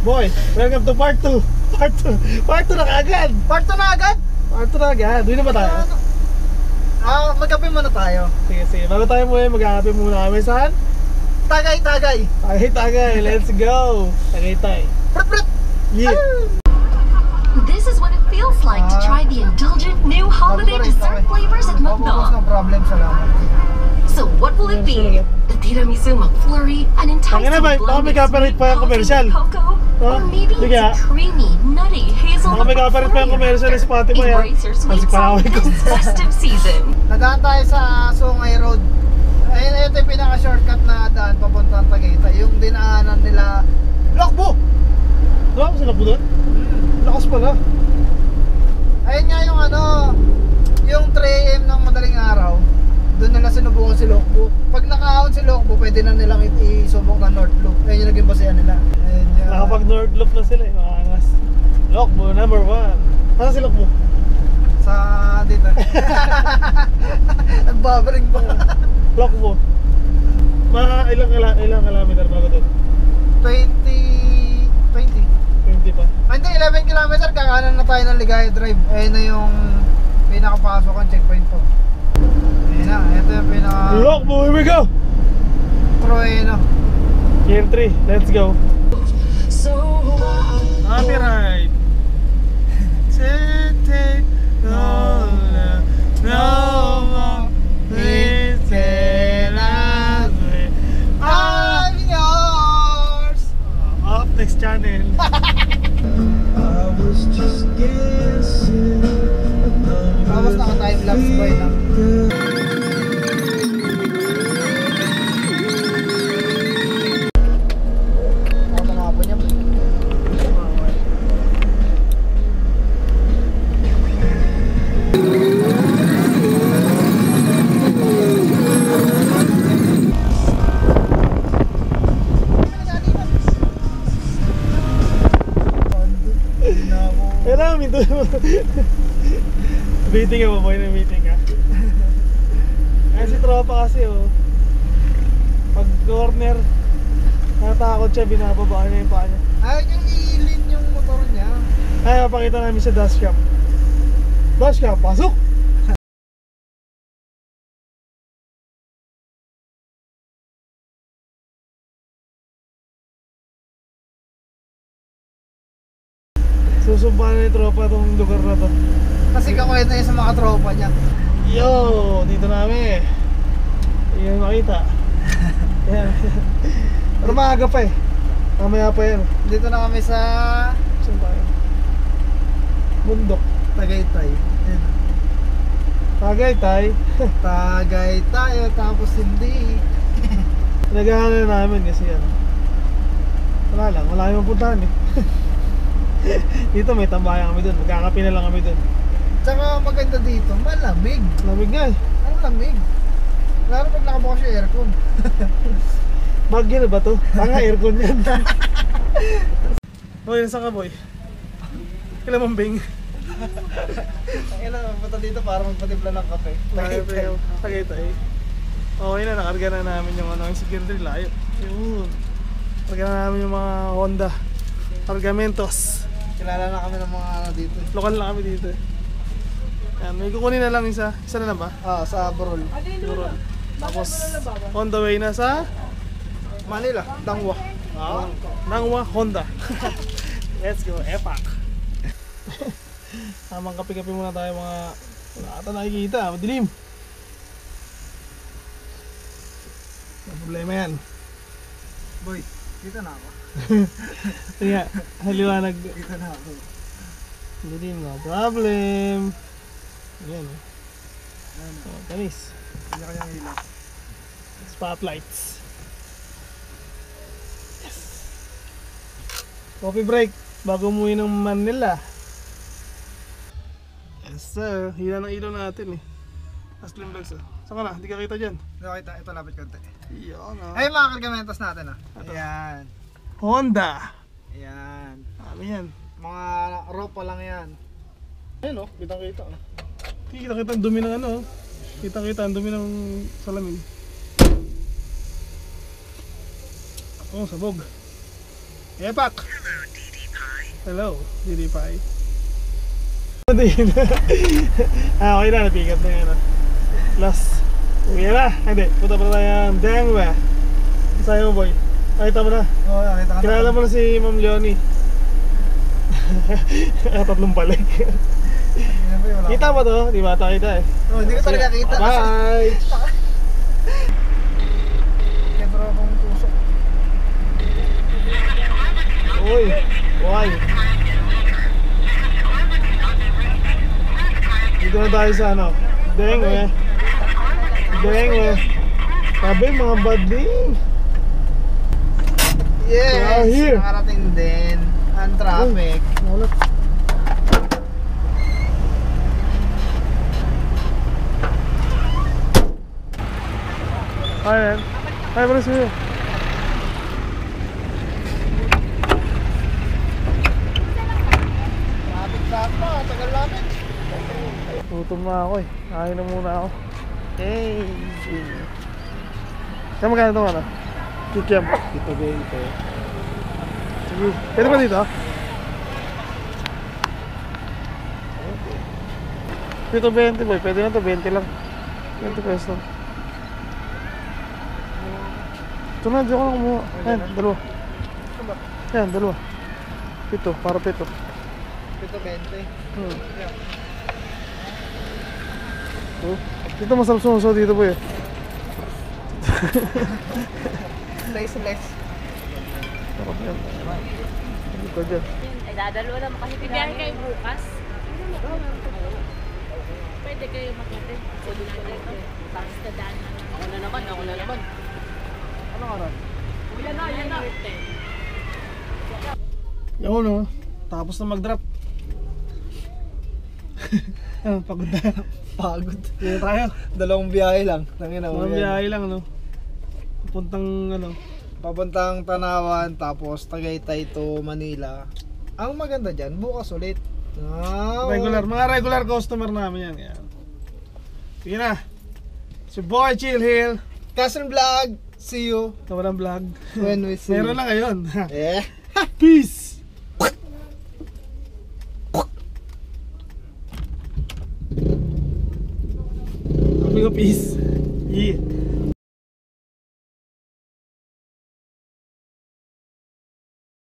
Boy, welcome to part 2. Part 2. Part 2 na kaagad. Part 2 na agad? Part 2 na agad. Doon na ba tayo? Magkape muna tayo. Sige, sige. Bago tayo mag-kape muna kami. Saan? Tagay. Tagay. Let's go. Tagaytay. Prut. Yeah. This is what it feels like to try the indulgent new holiday dessert flavors at Mabubos ng McDonald's. problem, salamat. So what will it be? The tiramisu McFlurry, an enticing Baka may blend of copyright sweet pa yung commercial. cocoa, or maybe Sige, it's a creamy, nutty hazelnut Baka may kapalit pa yung commercial ng Spotify. Embrace your sweet side this festive season. Nadaan tayo sa Sungay Road. Ayun, ito yung pinaka-shortcut na daan papuntang Tagaytay. Yung dinaanan nila Lokbo! Diba? Sila po doon? Lakas pala. Ayun nga yung yung 3 AM ng madaling araw. Doon nila sinubukan si Lokbo. Pag nakaahon si Lokbo, pwede na nilang isubok na North Loop. Ayun yung naging basehan nila. Ayun yung... Nakapag North Loop na sila eh. Maangas. Lokbo, number 1. Saan si Lokbo? Sa dito. Nagbabering pa. Lokbo. Ilang kilometer bago doon? 20 pa. Hindi, 11 kilometer. Kakanan na tayo ng Ligaya Drive. Ayun na yung pinakapasok ang checkpoint ko. Ayun na, ito yung pinaka... Lokbo, here we go! Troeno. Gear 3, let's go. Copyright. I'm yours! Off next channel. Tapos naka-timelapse boy na. Ako tumapon niya. Meeting ka ba boy? Meeting ka? Kasi tropa kasi pag corner natakot siya, binababa niya yung paa niya. Yung i-lean yung motor niya. Ay, mapakita namin sa dashcam. Dashcam, pasok! Susumpa na yung tropa itong lugar na to. Kasi kakulit na yun sa mga tropa niya. Yo! Dito namin. Hindi nyo makita. Yan. Pero maaga pa eh. Mamaya pa yan. Dito na kami sa Saan tayo? Bundok. Tagaytay. Ayun. Tagaytay. Tagaytay tapos hindi. Naghahanap namin kasi wala lang, wala yung puntahan eh. Dito may tambayan kami dun. Magkakape na lang kami dun. Tsaka maganda dito, malamig. Lamig nga eh. Ano lamig? Lalo pag nakabukas yung aircon. Bagyo na ba to? Tanga, aircon yan. Boy, nasaan ka boy? Kailan mambing? Kailan punta dito para magpatimpla ng kape. Tagaytay. Okay na, nakarga na namin yung yung security layo. Yun. Karga na namin yung mga Honda Cargamentos. Kilala na kami ng mga dito. Lokal lang kami dito eh. Yan, may kukunin na lang isa. Isa na lang ba? Sa Borol. Siguro. Tapos on the way na sa Manila, Dangwa. Nangwa Honda. Let's go, epak. Tamang kape-kape muna tayo mga wala ata nakikita, madilim. May problema yan. Boy, dito na ako. Kaya, haliwanag. Dito na ako. Madilim, no problem. Ayan o. Tanis. Hindi kayang ilaw. Spotlights. Yes. Coffee break bago umuwi ng Manila. Yes sir. Hila ng ilaw natin eh. Aslim vlogs Saan ka na? Hindi ka kita dyan. Ito lapit konti. Yan o. Ay, mga kargamentos natin Ayan. Honda. Ayan. Ano yan? Mga ropa lang yan. Ayun o. Kitang-kita o. Kita-kita ang dumi ng Kita-kita ang dumi ng salamin. Oh, sabog. Epak! Hello, DD5. Okay na, napigat na yan. Last. Uwi na. Hindi, punta pa tayo ng Dengwe. Sa'yo mo boy. Nakita mo na. Oo, nakita ka na. Kilala mo na si Ma'am Leonie. Tatlong balik. Kita mo to? Di ba ata kita eh. Oh, hindi ko talaga kita. Bye! Kaya pero akong tusok. Uy, why? Dito na tayo sa ano? Dengwe. Dengwe. Sabi mga bading. Yes! We are here. Nakarating din. Ang traffic. Naulot. Hi man. Hi, what is here? Traffic pa. Tagal namin. Gutom na ako eh. Kain na muna ako. Hey! Kaya magkano ito ano? Kikiam. Dito ba ito? Sige. Pwede ba dito? Dito 20 boy. Pwede na ito. 20 lang. 20 pesos lang. Ito na. Diyan ko lang kumuha. Ayan. Dalawa. Ayan. Dalawa. Pito. Para pito. Ito 20. Oh. Dito masarap sumuso dito boy. Slice. Sarap yan. Hindi ko dyan. Ay, dadalawa naman kasi bibiyahe kayo bukas. Pwede kayo makita. Pwede na dito. Tapos dadaan na lang. Ako na naman. Anong oras? Yan na. Yun no. Tapos na mag-drop. Pagod na. Pagod. Dito tayo. Dalawang biyahe lang. Tangina mo. Mga biyahe lang no. Puntang ano. Papuntang Tanawan, tapos Tagaytay to Manila. Ang maganda dyan, bukas ulit. Mga regular customer namin yan. Yan. Sige na. Si Boy Chill Hill. Cousin Vlog, see you Tawaran vlog. when we see Meron you. na ngayon. Eh. Peace! Sabi ko peace. Yeah.